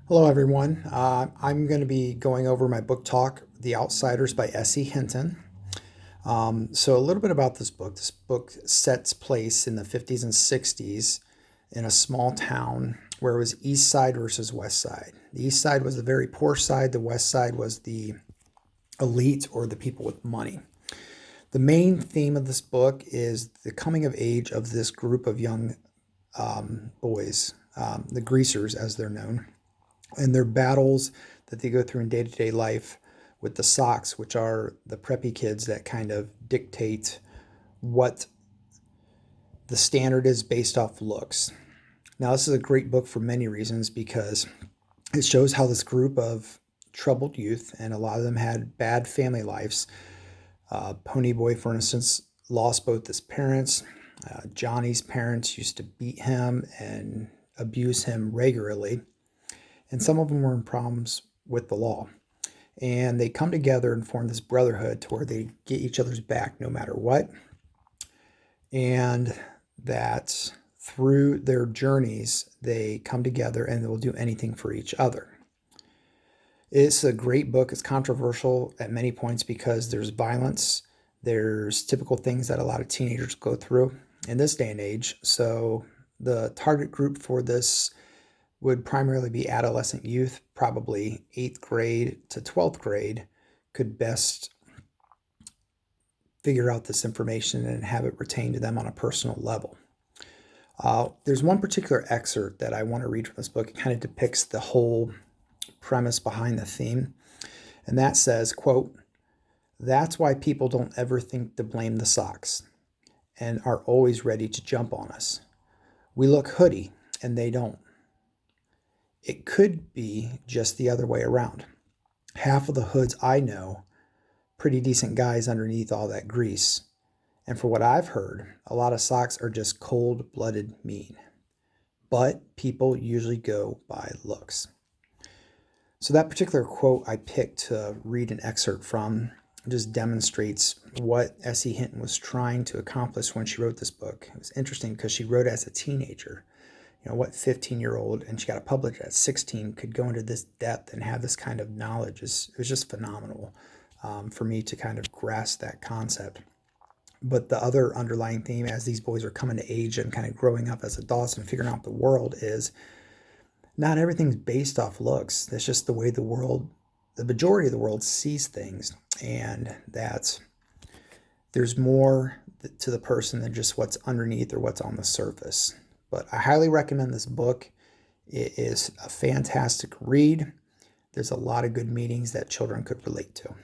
Hello, everyone. I'm going to be going over my book talk, The Outsiders by S.E. Hinton. So, a little bit about this book. This book sets place in the 50s and 60s in a small town where it was East Side versus West Side. The East Side was the very poor side, the West Side was the elite or the people with money. The main theme of this book is the coming of age of this group of young boys, the greasers as they're known, and their battles that they go through in day to day life with the socks, which are the preppy kids that kind of dictate what the standard is based off looks. Now, this is a great book for many reasons because it shows how this group of troubled youth, and a lot of them had bad family lives. Ponyboy, for instance, lost both his parents. Johnny's parents used to beat him and abuse him regularly, and some of them were in problems with the law. And they come together and form this brotherhood to where they get each other's back no matter what. And that through their journeys, they come together and they will do anything for each other. It's a great book. It's controversial at many points because there's violence, there's typical things that a lot of teenagers go through in this day and age. So the target group for this would primarily be adolescent youth, probably 8th grade to 12th grade, could best figure out this information and have it retained to them on a personal level. There's one particular excerpt that I want to read from this book. It kind of depicts the whole premise behind the theme. And that says, quote, "That's why people don't ever think to blame the socks and are always ready to jump on us. We look hoodie and they don't. It could be just the other way around. Half of the hoods I know, pretty decent guys underneath all that grease. And for what I've heard, a lot of socks are just cold-blooded mean. But people usually go by looks." So that particular quote I picked to read an excerpt from just demonstrates what S.E. Hinton was trying to accomplish when she wrote this book. It was interesting because she wrote it as a teenager. What 15-year-old, and she got it published at 16, could go into this depth and have this kind of knowledge. It was just phenomenal for me to kind of grasp that concept. But the other underlying theme as these boys are coming to age and kind of growing up as adults and figuring out the world is not everything's based off looks. That's just the way the majority of the world sees things, and that there's more to the person than just what's underneath or what's on the surface. But I highly recommend this book. It is a fantastic read. There's a lot of good meanings that children could relate to.